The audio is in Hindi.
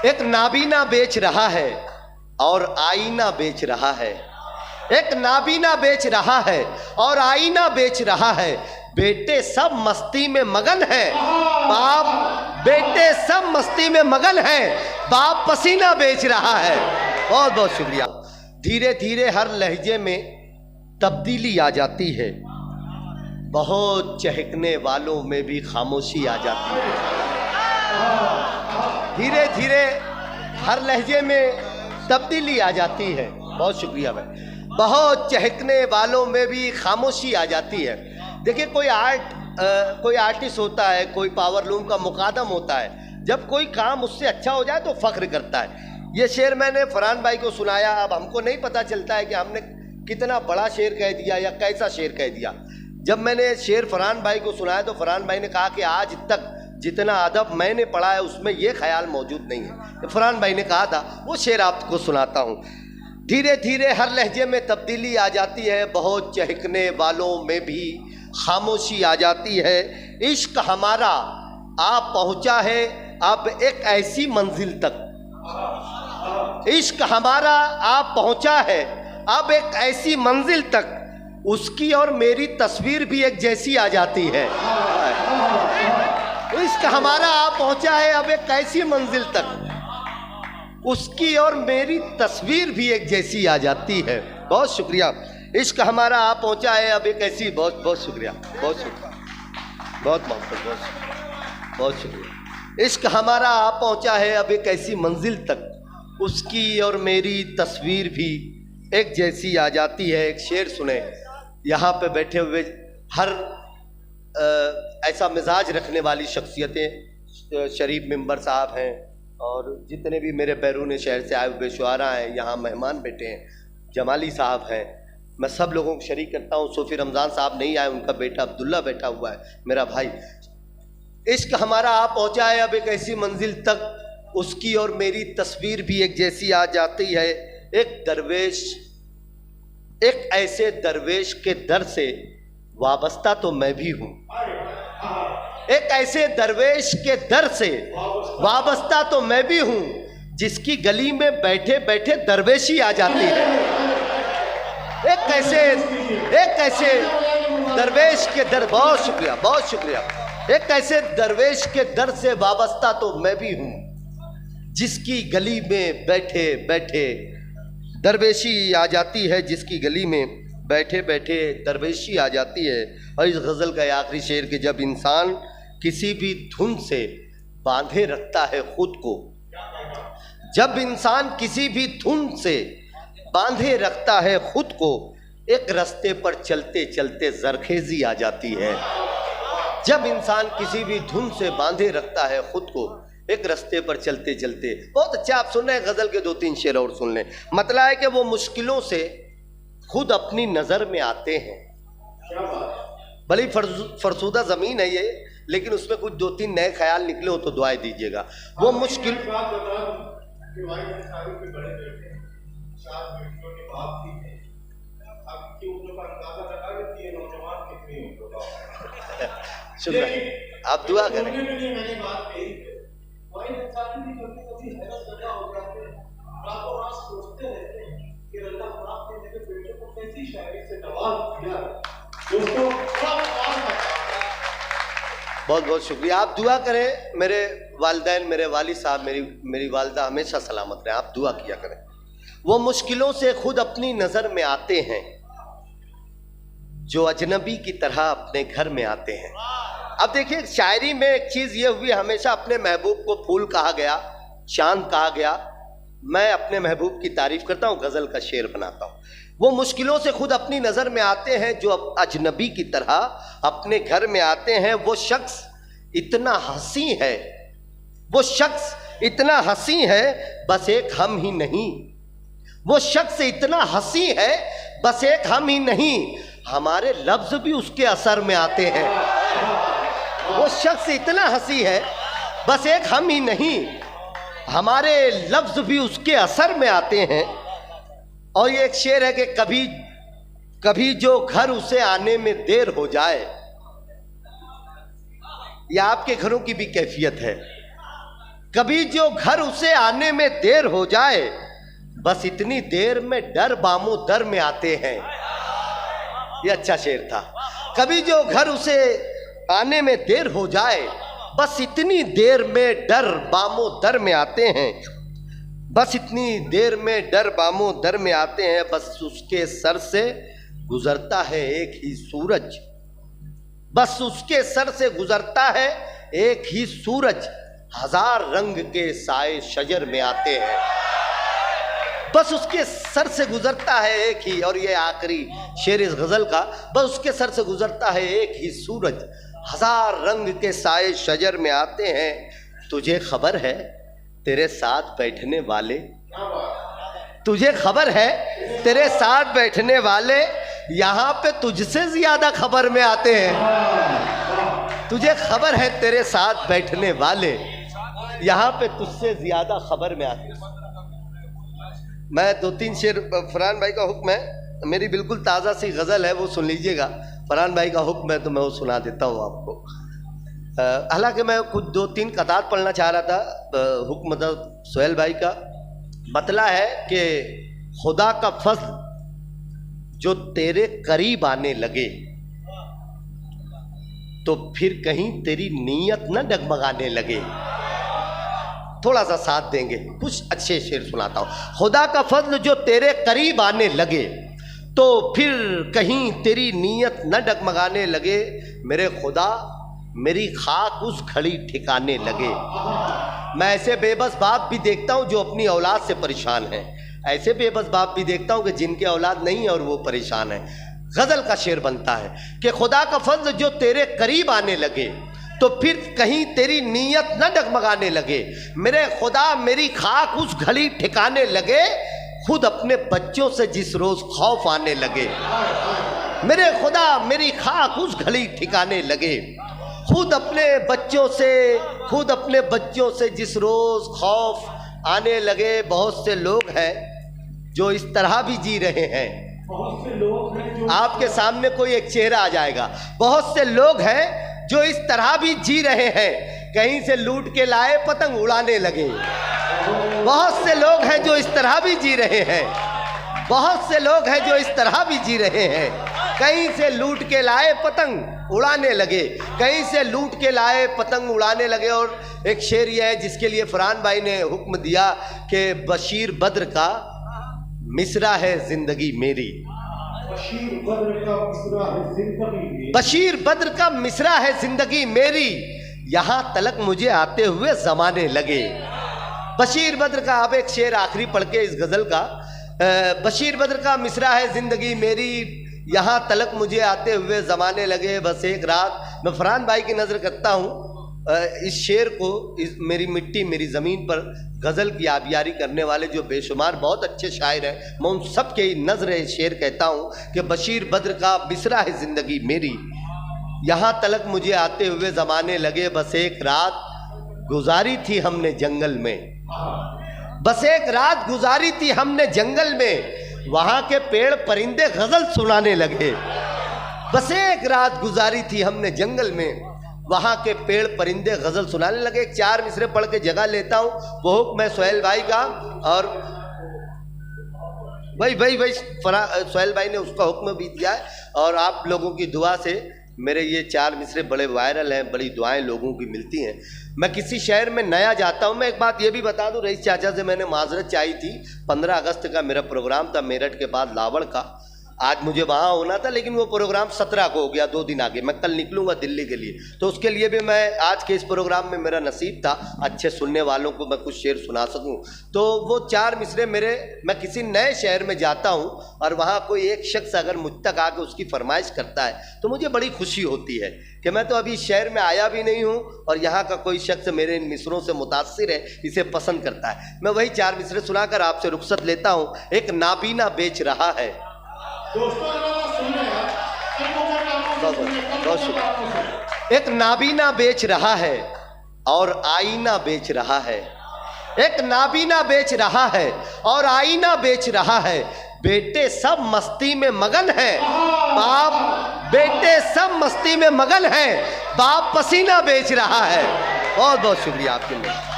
एक नाबीना बेच रहा है और आईना बेच रहा है। एक नाबीना बेच रहा है और आईना बेच रहा है। बेटे सब मस्ती में मगन है, बाप बेटे सब मस्ती में मगन है, बाप पसीना बेच रहा है। बहुत बहुत शुक्रिया। धीरे धीरे हर लहजे में तब्दीली आ जाती है, बहुत चहकने वालों में भी खामोशी आ जाती है। धीरे धीरे हर लहजे में तब्दीली आ जाती है। बहुत शुक्रिया भाई। बहुत चहकने वालों में भी खामोशी आ जाती है। देखिए कोई आर्टिस्ट होता है, कोई पावरलूम का मुकादम होता है, जब कोई काम उससे अच्छा हो जाए तो फख्र करता है। ये शेर मैंने फरहान भाई को सुनाया। अब हमको नहीं पता चलता है कि हमने कितना बड़ा शेर कह दिया या कैसा शेर कह दिया। जब मैंने शेर फरहान भाई को सुनाया तो फरहान भाई ने कहा कि आज तक जितना अदब मैंने पढ़ा है उसमें ये ख्याल मौजूद नहीं है। फरहान भाई ने कहा था, वो शेर आपको सुनाता हूँ। धीरे धीरे हर लहजे में तब्दीली आ जाती है, बहुत चहकने वालों में भी खामोशी आ जाती है। इश्क हमारा आप पहुँचा है अब एक ऐसी मंजिल तक। इश्क हमारा आप पहुँचा है अब एक ऐसी मंजिल तक, उसकी और मेरी तस्वीर भी एक जैसी आ जाती है। इश्क हमारा आप पहुँचा है अब एक ऐसी मंजिल तक, उसकी और मेरी तस्वीर भी एक जैसी आ जाती है। बहुत शुक्रिया। इश्क हमारा आप पहुँचा है अब एक ऐसी। बहुत बहुत शुक्रिया, बहुत शुक्रिया, बहुत मोहब्बत, बहुत शुक्रिया। इश्क हमारा आप पहुँचा है अब एक ऐसी मंजिल तक, उसकी और मेरी तस्वीर भी एक जैसी आ जाती है। एक शेर सुने। यहाँ पे बैठे हुए हर ऐसा मिजाज रखने वाली शख्सियतें, शरीफ मेंबर साहब हैं और जितने भी मेरे बैरून शहर से आए हुए शुआरा हैं, यहाँ मेहमान बैठे हैं, जमाली साहब हैं, मैं सब लोगों को शरीक करता हूँ। सूफी रमज़ान साहब नहीं आए, उनका बेटा अब्दुल्ला बैठा हुआ है, मेरा भाई। इश्क हमारा आप पहुँचा है अब एक ऐसी मंजिल तक, उसकी और मेरी तस्वीर भी एक जैसी आ जाती है। एक दरवेश, एक ऐसे दरवेश के दर से वाबस्ता तो मैं भी हूँ। एक ऐसे दरवेश के दर से वाबस्ता तो मैं भी हूँ, जिसकी गली में बैठे बैठे दरवेशी आ जाती है। एक ऐसे दरवेश के दर। बहुत शुक्रिया, बहुत शुक्रिया। एक ऐसे दरवेश के दर से वाबस्ता तो मैं भी हूँ, जिसकी गली में बैठे बैठे दरवेशी आ जाती है, जिसकी गली में बैठे बैठे दरवेशी आ जाती है। और इस गज़ल का आखिरी शेर कि जब इंसान किसी भी धुन से बांधे रखता है खुद को, जब इंसान किसी भी धुन से बांधे रखता है खुद को, एक रास्ते पर चलते चलते जरखेज़ी आ जाती है। जब इंसान किसी भी धुन से बांधे रखता है खुद को, एक रास्ते पर चलते चलते। बहुत अच्छा, आप सुन रहे हैं गज़ल के 2-3 शेर और सुन लें। मतलब है कि वो मुश्किलों से खुद अपनी नज़र में आते हैं। भले फरसूदा ज़मीन है ये, लेकिन उसमें कुछ 2-3 नए ख्याल निकले हो तो दुआएं दीजिएगा। वो मुश्किल शुक्रिया, आप दुआ करें। बहुत बहुत शुक्रिया। आप दुआ करें, मेरे वालिदैन, मेरे वालिद साहब, मेरी वालिदा हमेशा सलामत रहे। आप दुआ किया करें। वो मुश्किलों से खुद अपनी नज़र में आते हैं, जो अजनबी की तरह अपने घर में आते हैं। अब देखिए शायरी में एक चीज़ ये हुई, हमेशा अपने महबूब को फूल कहा गया, चांद कहा गया। मैं अपने महबूब की तारीफ़ करता हूँ, गज़ल का शेर बनाता हूँ। वो मुश्किलों से खुद अपनी नज़र में आते हैं, जो अजनबी की तरह अपने घर में आते हैं। वो शख्स इतना हंसी है, वो शख्स इतना हंसी है, बस एक हम ही नहीं। वो शख्स इतना हंसी है, बस एक हम ही नहीं, हमारे लफ्ज़ भी उसके असर में आते हैं। वो शख्स इतना हंसी है, बस एक हम ही नहीं, हमारे लफ्ज़ भी उसके असर में आते हैं। और ये एक शेर है कि कभी कभी जो घर उसे आने में देर हो जाए, या आपके घरों की भी कैफियत है, कभी जो घर उसे आने में देर हो जाए, बस इतनी देर में डर बामो दर में आते हैं। ये अच्छा शेर था। कभी जो घर उसे आने में देर हो जाए, बस इतनी देर में डर बामो दर में आते हैं। बस इतनी देर में डर बामो दर में आते हैं। बस उसके सर से गुजरता है एक ही सूरज, बस उसके सर से गुजरता है एक ही सूरज, हजार रंग के साए शजर में आते हैं। बस उसके सर से गुजरता है एक ही, और ये आखिरी शेर इस गजल का, बस उसके सर से गुजरता है एक ही सूरज, हजार रंग के साए शजर में आते हैं। तुझे खबर है तेरे साथ बैठने वाले, तुझे खबर है तेरे साथ बैठने वाले यहाँ पे तुझसे ज्यादा खबर में आते हैं। तुझे खबर है तेरे साथ बैठने वाले यहाँ पे तुझसे ज्यादा खबर में आते हैं। मैं 2-3 शेर, फरहान भाई का हुक्म है, मेरी बिल्कुल ताज़ा सी गज़ल है, वो सुन लीजिएगा। फरहान भाई का हुक्म है तो मैं वो सुना देता हूँ आपको। हालांकि मैं कुछ 2-3 कतार पढ़ना चाह रहा था। हुक्म था सोहेल भाई का। मतला है कि खुदा का फज़्ल जो तेरे करीब आने लगे, तो फिर कहीं तेरी नीयत न डगमगाने लगे। थोड़ा सा साथ देंगे, कुछ अच्छे शेर सुनाता हूँ। खुदा का फजल जो तेरे करीब आने लगे, तो फिर कहीं तेरी नीयत न डगमगाने लगे। मेरे खुदा मेरी खाक उस घड़ी ठिकाने लगे। मैं ऐसे बेबस बाप भी देखता हूँ जो अपनी औलाद से परेशान है, ऐसे बेबस बाप भी देखता हूँ कि जिनके औलाद नहीं है और वो परेशान है। गज़ल का शेर बनता है कि खुदा का फजल जो तेरे करीब आने लगे, तो फिर कहीं तेरी नीयत न डगमगाने लगे। मेरे खुदा मेरी खाक उस घड़ी ठिकाने लगे, खुद अपने बच्चों से जिस रोज खौफ आने लगे। मेरे खुदा मेरी खाक उस घड़ी ठिकाने लगे, खुद अपने बच्चों से जिस रोज खौफ आने लगे। बहुत से लोग हैं जो इस तरह भी जी रहे हैं। बहुत से लोग हैं जो आपके सामने कोई एक चेहरा आ जाएगा। बहुत से लोग हैं जो इस तरह भी जी रहे हैं, कहीं से लूट के लाए पतंग उड़ाने लगे। बहुत से लोग हैं जो इस तरह भी जी रहे हैं। बहुत से लोग हैं जो इस तरह भी जी रहे हैं, कहीं से लूट के लाए पतंग उड़ाने लगे, कहीं से लूट के लाए पतंग उड़ाने लगे। और एक शेर यह है जिसके लिए फरहान भाई ने हुक्म दिया कि बशीर बद्र का मिसरा है जिंदगी मेरी। बशीर बद्र का मिसरा है जिंदगी मेरी, यहाँ तलक मुझे आते हुए जमाने लगे। बशीर बद्र का, अब एक शेर आखिरी पढ़ के इस गज़ल का। बशीर बद्र का मिसरा है जिंदगी मेरी, यहाँ तलक मुझे आते हुए ज़माने लगे। बस एक रात, मैं फरहान भाई की नज़र करता हूँ इस शेर को, इस मेरी मिट्टी मेरी ज़मीन पर गज़ल की आबियारी करने वाले जो बेशुमार बहुत अच्छे शायर हैं, मैं उन सब के नज़र शेर कहता हूँ कि बशीर बद्र का मिसरा है ज़िंदगी मेरी, यहाँ तलक मुझे आते हुए ज़माने लगे। बस एक रात गुजारी थी हमने जंगल में, बस एक रात गुजारी थी हमने जंगल में, वहाँ के पेड़ परिंदे गज़ल सुनाने लगे। बस एक रात गुजारी थी हमने जंगल में, वहाँ के पेड़ परिंदे गज़ल सुनाने लगे। 4 मिसरे पढ़ के जगह लेता हूँ, वो हुक्म है सोहेल भाई का। और भाई सोहेल भाई ने उसका हुक्म भी दिया है, और आप लोगों की दुआ से मेरे ये 4 मिसरे बड़े वायरल हैं, बड़ी दुआएं लोगों की मिलती हैं। मैं किसी शहर में नया जाता हूँ, मैं एक बात ये भी बता दूँ, रईस चाचा से मैंने माजरत चाहिए थी। 15 अगस्त का मेरा प्रोग्राम था मेरठ के बाद लावड़ का, आज मुझे वहाँ होना था, लेकिन वो प्रोग्राम 17 को हो गया, 2 दिन आगे। मैं कल निकलूँगा दिल्ली के लिए, तो उसके लिए भी मैं आज के इस प्रोग्राम में मेरा नसीब था अच्छे सुनने वालों को मैं कुछ शेर सुना सकूँ। तो वो 4 मिसरे मेरे, मैं किसी नए शहर में जाता हूँ और वहाँ कोई एक शख्स अगर मुझ तक आके उसकी फरमाइश करता है तो मुझे बड़ी खुशी होती है कि मैं तो अभी शहर में आया भी नहीं हूँ और यहाँ का कोई शख्स मेरे इन मिसरों से मुतासिर है, इसे पसंद करता है। मैं वही 4 मिसरे सुनाकर आपसे रुखसत लेता हूँ। एक नाबीना बेच रहा है, एक नाबीना बेच रहा है और आईना बेच रहा है। एक नाबीना बेच रहा है और आईना बेच रहा है। बेटे सब मस्ती में मगन है, बाप बेटे सब मस्ती में मगन है, बाप पसीना बेच रहा है। बहुत बहुत शुक्रिया आपके लिए।